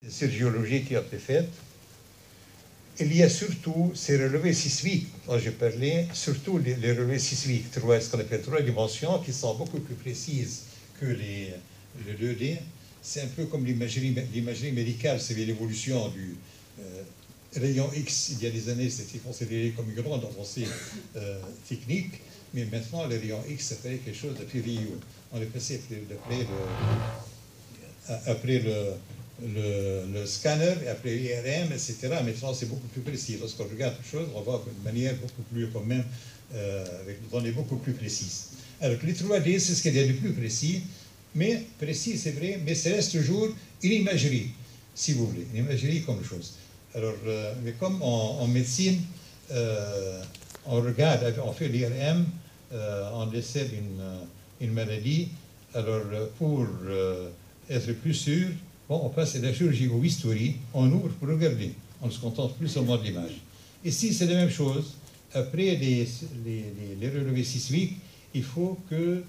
Sur géologie qui a été faite, il y a surtout ces relevés sismiques dont j'ai parlé, surtout les relevés sismiques, ce qu'on appelle 3 dimensions, qui sont beaucoup plus précises que le 2D. C'est un peu comme l'imagerie médicale, c'est l'évolution du rayon X. Il y a des années, c'était considéré comme une grande avancée technique, mais maintenant, le rayon X, ça fait quelque chose de plus vieux. On est passé après le scanner, après l'IRM, etc. Maintenant, c'est beaucoup plus précis. Lorsqu'on regarde quelque chose, on voit d'une manière beaucoup plus, quand même, avec des données beaucoup plus précises. Alors que les 3D, c'est ce qu'il y a de plus précis, mais précis, c'est vrai, mais ça reste toujours une imagerie, si vous voulez, une imagerie comme chose. Alors, mais comme en médecine, on regarde, on fait l'IRM, on décèle une maladie, alors pour être plus sûr, bon, on passe à la chirurgie ou bistouri, on ouvre pour regarder, on se contente plus seulement de l'image. Ici, c'est la même chose. Après les relevés sismiques, il faut que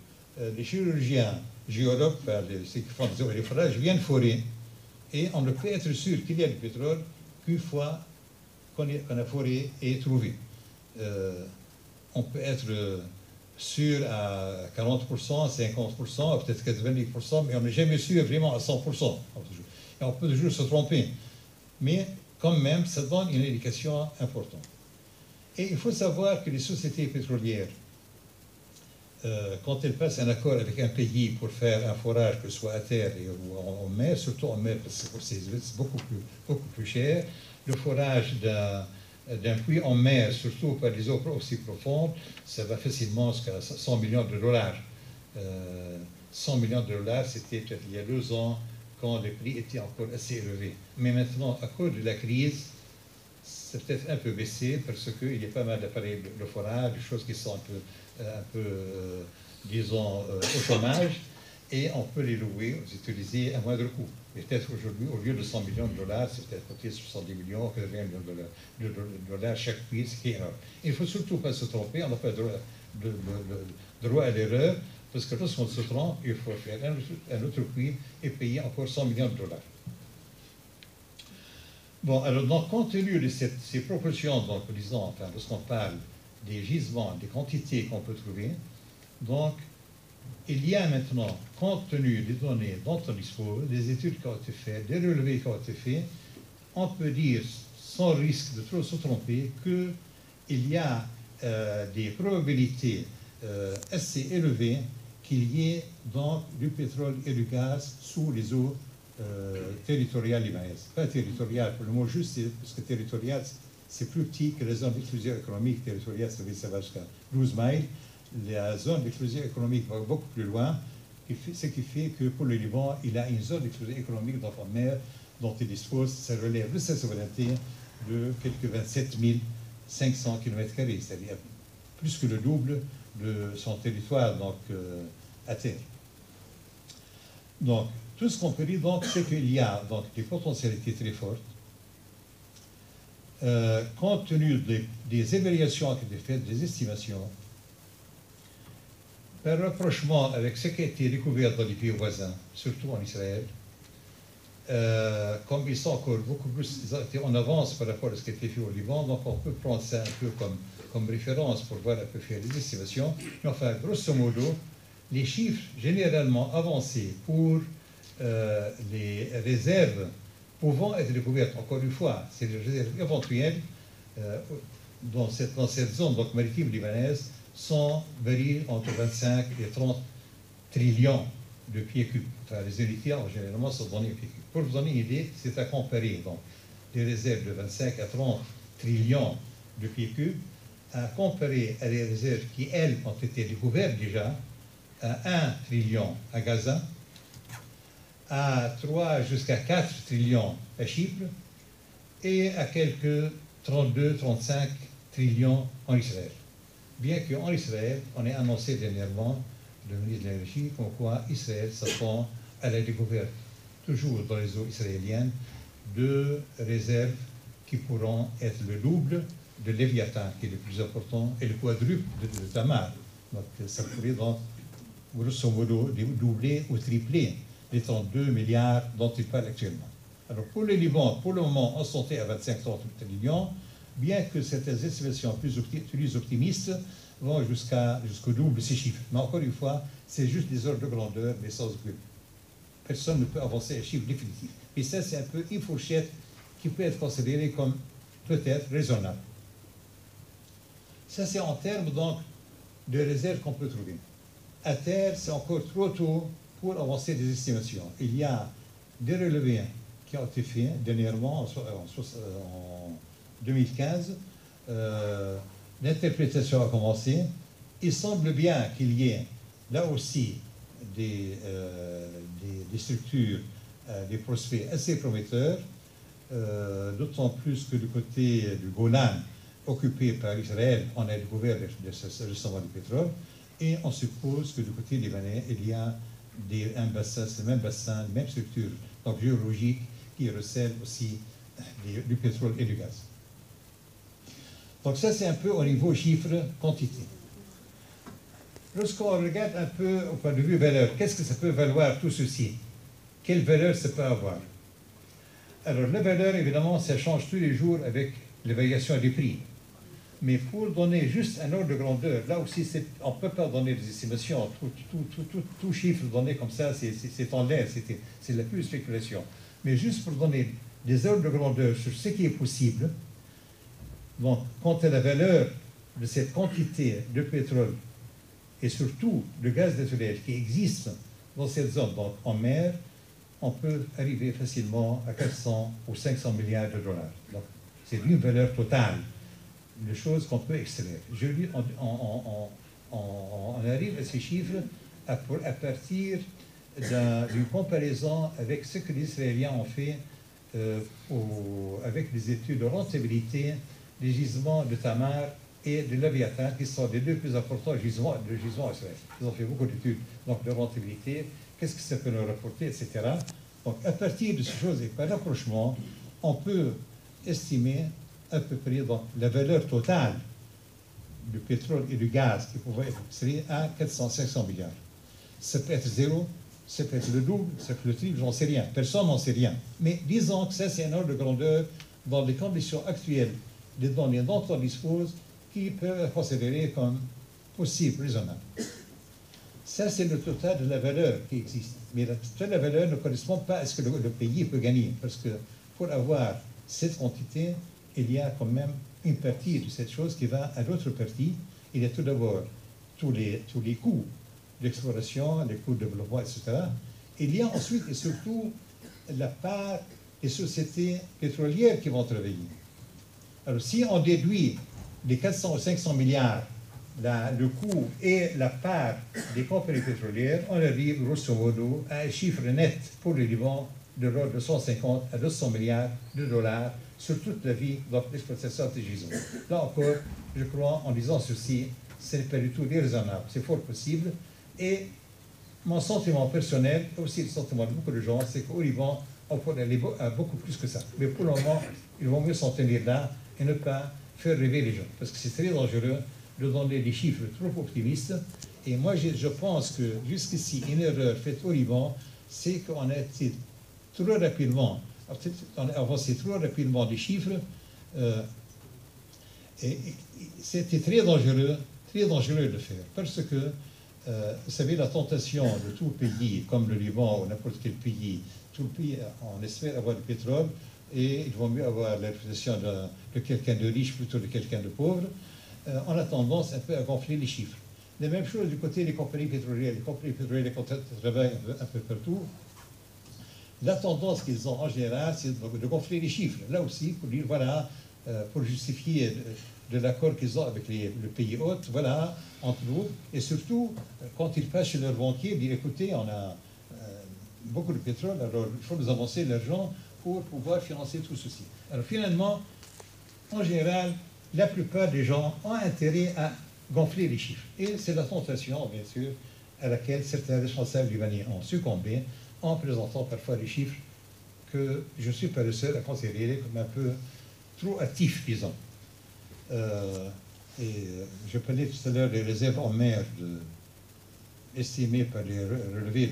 les chirurgiens géologues, ceux qui font les forages, viennent forer. Et on ne peut être sûr qu'il y a du pétrole qu'une fois qu'on a foré et trouvé. On peut être sûr à 40%, 50%, peut-être 90%, mais on n'est jamais sûr vraiment à 100%. Et on peut toujours se tromper. Mais quand même, ça donne une indication importante. Et il faut savoir que les sociétés pétrolières, quand elles passent un accord avec un pays pour faire un forage, que ce soit à terre ou en mer, surtout en mer, parce que c'est beaucoup plus cher, le forage d'un puits en mer, surtout par des eaux aussi profondes, ça va facilement jusqu'à 100 millions de dollars. 100 millions de dollars, c'était peut-être il y a 2 ans, quand les prix étaient encore assez élevés. Mais maintenant, à cause de la crise, c'est peut-être un peu baissé parce qu'il y a pas mal d'appareils de forage, des choses qui sont un peu disons, au chômage, et on peut les louer, les utiliser à moindre coût. Et peut-être aujourd'hui, au lieu de 100 millions de dollars, c'est peut-être coûté 70 millions, 80 millions de dollars chaque puits, ce qui est énorme. Il ne faut surtout pas se tromper, on n'a pas droit à l'erreur, parce que lorsqu'on se trompe, il faut faire un autre puits et payer encore 100 millions de dollars. Bon, alors, donc, compte tenu de ces proportions, donc, disons, enfin, lorsqu'on parle des gisements, des quantités qu'on peut trouver, donc, il y a maintenant, compte tenu des données dont on dispose, des études qui ont été faites, des relevés qui ont été faits, on peut dire, sans risque de trop se tromper, qu'il y a des probabilités assez élevées qu'il y ait donc du pétrole et du gaz sous les eaux territoriales libanaises. Pas territoriales, pour le mot juste, parce que territorial, c'est plus petit que la zone d'exclusion économique territoriale, ça va jusqu'à 12 miles. La zone d'exclusion économique va beaucoup plus loin, ce qui fait que pour le Liban, il a une zone d'exclusion économique dans la mer dont il dispose, ça relève de sa souveraineté de quelques 27 500 km², c'est-à-dire plus que le double de son territoire donc, à terre. Donc, tout ce qu'on peut dire, c'est qu'il y a donc, des potentialités très fortes. Compte tenu des évaluations qui ont été faites, des estimations, par rapprochement avec ce qui a été découvert dans les pays voisins, surtout en Israël, comme ils sont encore beaucoup plus en avance par rapport à ce qui a été fait au Liban, donc on peut prendre ça un peu comme référence pour voir un peu faire les estimations. Mais enfin, grosso modo, les chiffres généralement avancés pour les réserves pouvant être découvertes, encore une fois, c'est les réserves éventuelles dans cette zone donc, maritime libanaise, varient entre 25 et 30 trillions de pieds cubes. Enfin, les unités, généralement, sont données en pieds cubes. Pour vous donner une idée, c'est à comparer donc, des réserves de 25 à 30 trillions de pieds cubes, à comparer à des réserves qui, elles, ont été découvertes déjà, à 1 trillion à Gaza, à 3 jusqu'à 4 trillions à Chypre, et à quelques 32-35 trillions en Israël. Bien qu'en Israël, on ait annoncé dernièrement, le ministre de l'Énergie, comme quoi Israël s'attend à la découverte, toujours dans les eaux israéliennes, de réserves qui pourront être le double de Léviathan, qui est le plus important, et le quadruple de Tamar. Donc ça pourrait, donc, grosso modo, doubler ou tripler les 32 milliards dont il parle actuellement. Alors pour le Liban, pour le moment, on sentait à 25-30 millions, bien que certaines estimations plus optimistes vont jusqu'au double de ces chiffres. Mais encore une fois, c'est juste des ordres de grandeur, mais sans que personne ne peut avancer un chiffre définitif. Et ça, c'est un peu une fourchette qui peut être considérée comme peut-être raisonnable. Ça, c'est en termes donc de réserves qu'on peut trouver. À terre, c'est encore trop tôt pour avancer des estimations. Il y a des relevés qui ont été faits dernièrement, en 2015. L'interprétation a commencé. Il semble bien qu'il y ait là aussi des structures, des prospects assez prometteurs, d'autant plus que du côté du Golan, occupé par Israël, on a découvert récemment du pétrole, et on suppose que du côté libanais, il y a un bassin, c'est le même bassin, la même structure donc géologique qui recèle aussi du pétrole et du gaz. Donc ça, c'est un peu au niveau chiffre, quantité. Lorsqu'on regarde un peu au point de vue valeur, qu'est-ce que ça peut valoir tout ceci? Quelle valeur ça peut avoir? Alors la valeur, évidemment, ça change tous les jours avec l'évaluation des prix. Mais pour donner juste un ordre de grandeur, là aussi, on ne peut pas donner des estimations. Tout chiffre donné comme ça, c'est en l'air, c'est la pure spéculation. Mais juste pour donner des ordres de grandeur sur ce qui est possible, donc, quant à la valeur de cette quantité de pétrole et surtout de gaz naturel qui existe dans cette zone, donc en mer, on peut arriver facilement à 400 ou 500 milliards de dollars. Donc, c'est une valeur totale de choses qu'on peut extraire. On arrive à ces chiffres à partir d'une comparaison avec ce que les Israéliens ont fait avec des études de rentabilité des gisements de Tamar et de Léviathan, qui sont les deux plus importants gisements israéliens. Ils ont fait beaucoup d'études donc de rentabilité, qu'est-ce que ça peut nous rapporter, etc. Donc, à partir de ces choses et par rapprochement, on peut estimer à peu près donc, la valeur totale du pétrole et du gaz qui pourrait être extrait à 400-500 milliards. Ça peut être zéro, ça peut être le double, ça peut être le triple, j'en sais rien. Personne n'en sait rien. Mais disons que ça, c'est un ordre de grandeur dans les conditions actuelles des données dont on dispose qui peuvent être considérées comme possibles, raisonnables. Ça, c'est le total de la valeur qui existe. Mais le total de la valeur ne correspond pas à ce que le pays peut gagner. Parce que pour avoir cette quantité, il y a quand même une partie de cette chose qui va à l'autre partie. Il y a tout d'abord tous les coûts d'exploration, les coûts de développement, etc. Il y a ensuite et surtout la part des sociétés pétrolières qui vont travailler. Alors, si on déduit les 400 ou 500 milliards, le coût et la part des compagnies pétrolières, on arrive grosso modo à un chiffre net pour le Liban de l'ordre de 150 à 200 milliards de dollars sur toute la vie de l'exploitation des gisements. Là encore, je crois, en disant ceci, ce n'est pas du tout déraisonnable, c'est fort possible. Et mon sentiment personnel, et aussi le sentiment de beaucoup de gens, c'est qu'au Liban, on peut aller à beaucoup plus que ça. Mais pour le moment, il vaut mieux s'en tenir là et ne pas faire rêver les gens. Parce que c'est très dangereux de donner des chiffres trop optimistes. Et moi, je pense que jusqu'ici, une erreur faite au Liban, c'est qu'on a été trop rapidement, on a avancé trop rapidement des chiffres. Et c'était très dangereux de le faire. Parce que, vous savez, la tentation de tout pays, comme le Liban ou n'importe quel pays, tout le pays, on espère avoir du pétrole, et il vaut mieux avoir la réputation de quelqu'un de riche plutôt que de quelqu'un de pauvre. On a tendance un peu à gonfler les chiffres. La même chose du côté des compagnies pétrolières. Les compagnies pétrolières travaillent un peu partout. La tendance qu'ils ont en général, c'est de gonfler les chiffres. Là aussi, pour dire, voilà, pour justifier de l'accord qu'ils ont avec le pays hôte, voilà, entre nous. Et surtout, quand ils passent chez leur banquier, ils disent, écoutez, on a beaucoup de pétrole, alors il faut nous avancer l'argent pour pouvoir financer tout ceci. Alors finalement, en général, la plupart des gens ont intérêt à gonfler les chiffres. Et c'est la tentation, bien sûr, à laquelle certains responsables libanais ont succombé en présentant parfois des chiffres que je ne suis pas le seul à considérer comme un peu trop hâtifs, disons. Je parlais tout à l'heure des réserves en mer estimées par les relevés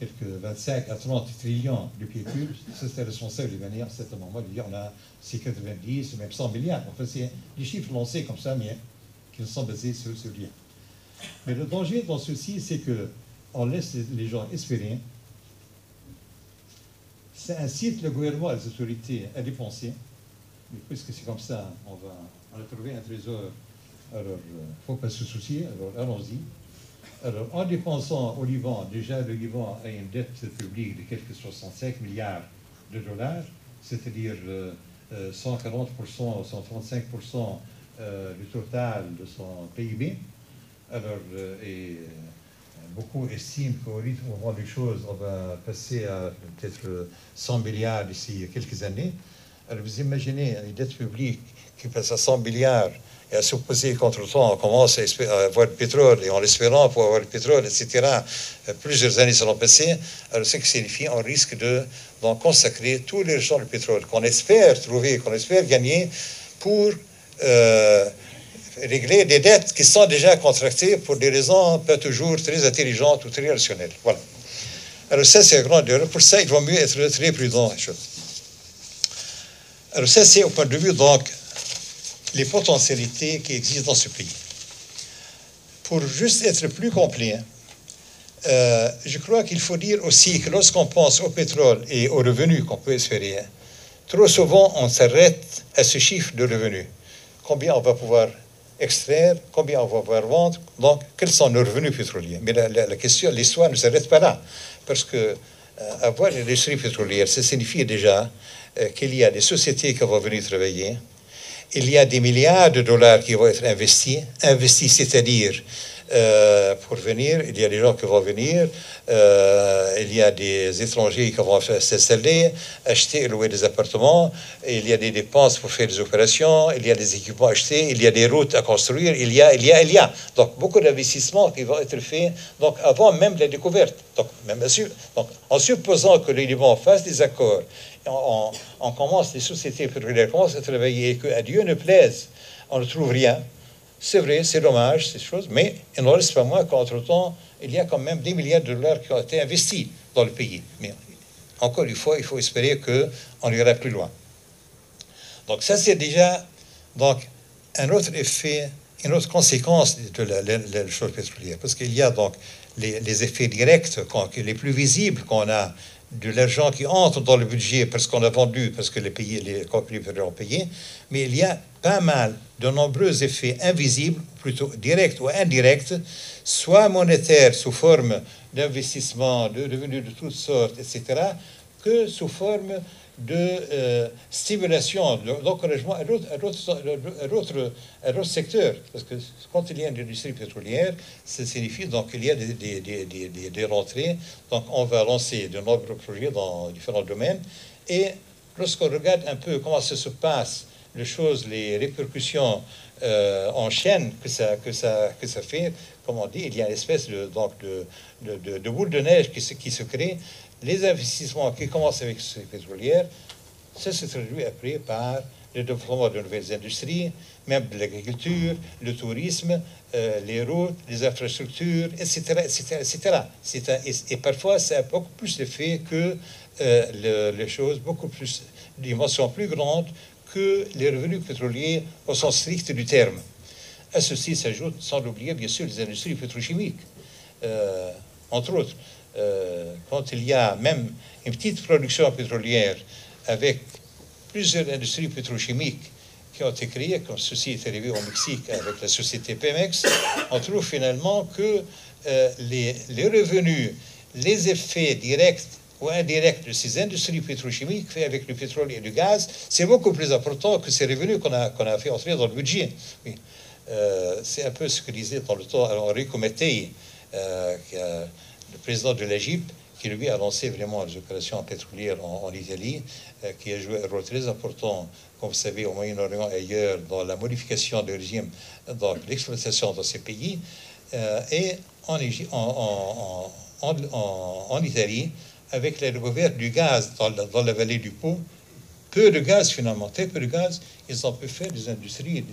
quelques 25 à 30 trillions de pieds cubes. Ça, c'était responsable de manière, à un moment, de dire on a 90, même 100 milliards. Enfin, c'est des chiffres lancés comme ça, mais qui ne sont basés sur rien. Mais le danger dans ceci, c'est qu'on laisse les gens espérer. Ça incite le gouvernement et les autorités à dépenser. Mais puisque c'est comme ça, on a trouvé un trésor. Alors, il ne faut pas se soucier, alors allons-y. Alors, en dépensant au Liban, déjà le Liban a une dette publique de quelques 65 milliards de dollars, c'est-à-dire 140%, 135% du total de son PIB. Alors, beaucoup estiment qu'au rythme où on voit les choses, on va passer à peut-être 100 milliards d'ici quelques années. Alors, vous imaginez une dette publique qui passe à 100 milliards et à supposer qu'entre-temps, on commence à avoir le pétrole, et en l'espérant pour avoir le pétrole, etc., plusieurs années seront passées, alors ce qui signifie qu'on risque d'en consacrer tout l'argent du pétrole qu'on espère trouver, qu'on espère gagner pour régler des dettes qui sont déjà contractées pour des raisons pas toujours très intelligentes ou très rationnelles. Voilà. Alors ça, c'est un grand erreur. Pour ça, il vaut mieux être très prudent. Alors ça, c'est au point de vue, donc, les potentialités qui existent dans ce pays. Pour juste être plus complet, je crois qu'il faut dire aussi que lorsqu'on pense au pétrole et aux revenus qu'on peut espérer, trop souvent on s'arrête à ce chiffre de revenus. Combien on va pouvoir extraire, combien on va pouvoir vendre, donc quels sont nos revenus pétroliers. Mais la question, l'histoire ne s'arrête pas là, parce que avoir une industrie pétrolière, ça signifie déjà qu'il y a des sociétés qui vont venir travailler. Il y a des milliards de dollars qui vont être investis, c'est-à-dire pour venir, il y a des gens qui vont venir, il y a des étrangers qui vont s'installer, acheter et louer des appartements, il y a des dépenses pour faire des opérations, il y a des équipements achetés, il y a des routes à construire, il y a. Donc, beaucoup d'investissements qui vont être faits donc, avant même la découverte. Donc, en supposant que les Liban fassent des accords, on commence, les sociétés pétrolières commencent à travailler et qu'à Dieu ne plaise, on ne trouve rien. C'est vrai, c'est dommage, ces choses, mais il n'en reste pas moins qu'entre-temps, il y a quand même des milliards de dollars qui ont été investis dans le pays. Mais encore une fois, il faut espérer qu'on ira plus loin. Donc ça, c'est déjà donc, un autre effet, une autre conséquence de la chose pétrolière, parce qu'il y a donc les effets directs, les plus visibles qu'on a, de l'argent qui entre dans le budget parce qu'on a vendu, parce que les compagnies pétrolières ont payé, mais il y a pas mal de nombreux effets invisibles, plutôt directs ou indirects, soit monétaires sous forme d'investissement, de revenus de toutes sortes, etc., que sous forme de stimulation, d'encouragement à d'autres secteurs. Parce que quand il y a une industrie pétrolière, ça signifie donc qu'il y a des rentrées. Donc on va lancer de nombreux projets dans différents domaines. Et lorsqu'on regarde un peu comment ça se passe, les répercussions en chaîne que ça fait, comme on dit, il y a une espèce de boule de neige qui se crée. Les investissements qui commencent avec ces pétrolières, ça se traduit après par le développement de nouvelles industries, même de l'agriculture, le tourisme, les routes, les infrastructures, etc., etc., etc. Et parfois, ça a beaucoup plus d'effet que les choses, beaucoup plus, dimensions plus grandes que les revenus pétroliers au sens strict du terme. À ceci s'ajoute, sans l'oublier, bien sûr, les industries pétrochimiques, entre autres. Quand il y a même une petite production pétrolière avec plusieurs industries pétrochimiques qui ont été créées, comme ceci est arrivé au Mexique avec la société Pemex, on trouve finalement que les revenus, les effets directs ou indirects de ces industries pétrochimiques faits avec le pétrole et le gaz, c'est beaucoup plus important que ces revenus qu'on a fait entrer dans le budget. Oui. C'est un peu ce que disait dans le temps Enrico Mattei, le président de l'Égypte, qui lui a lancé vraiment les opérations pétrolières en Italie, qui a joué un rôle très important, comme vous savez, au Moyen-Orient et ailleurs, dans la modification du régime, dans l'exploitation dans ces pays. Et en Italie, avec la découverte du gaz dans la vallée du Pô, peu de gaz finalement, très peu de gaz, ils ont pu faire des industries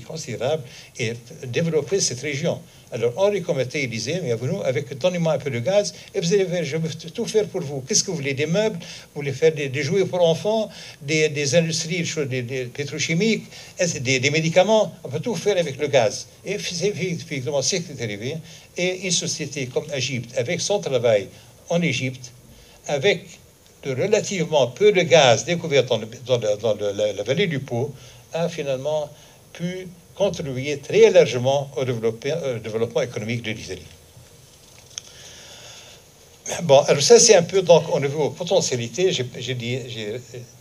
considérables et développer cette région. Alors Henri Comté disait, mais vous, avec donnez-moi un peu de gaz, et vous allez voir, je vais tout faire pour vous. Qu'est-ce que vous voulez? Des meubles, vous voulez faire des jouets pour enfants, des industries, des pétrochimiques, des médicaments, on peut tout faire avec le gaz. Et effectivement, c'est ce qui est arrivé. Et une société comme Égypte, avec son travail en Égypte, avec de relativement peu de gaz découvert dans la vallée du Pô, a finalement pu contribuer très largement au développement économique de l'Italie. Bon, alors ça c'est un peu, donc au niveau potentialité, j'ai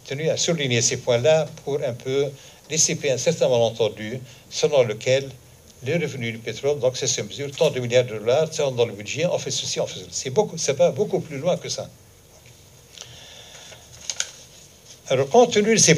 tenu à souligner ces points-là pour un peu dissiper un certain malentendu selon lequel les revenus du pétrole, donc c'est ces mesures, tant de milliards de dollars, sont dans le budget, on fait ceci, on fait ceci. Ça va beaucoup plus loin que ça. Alors, compte tenu de ces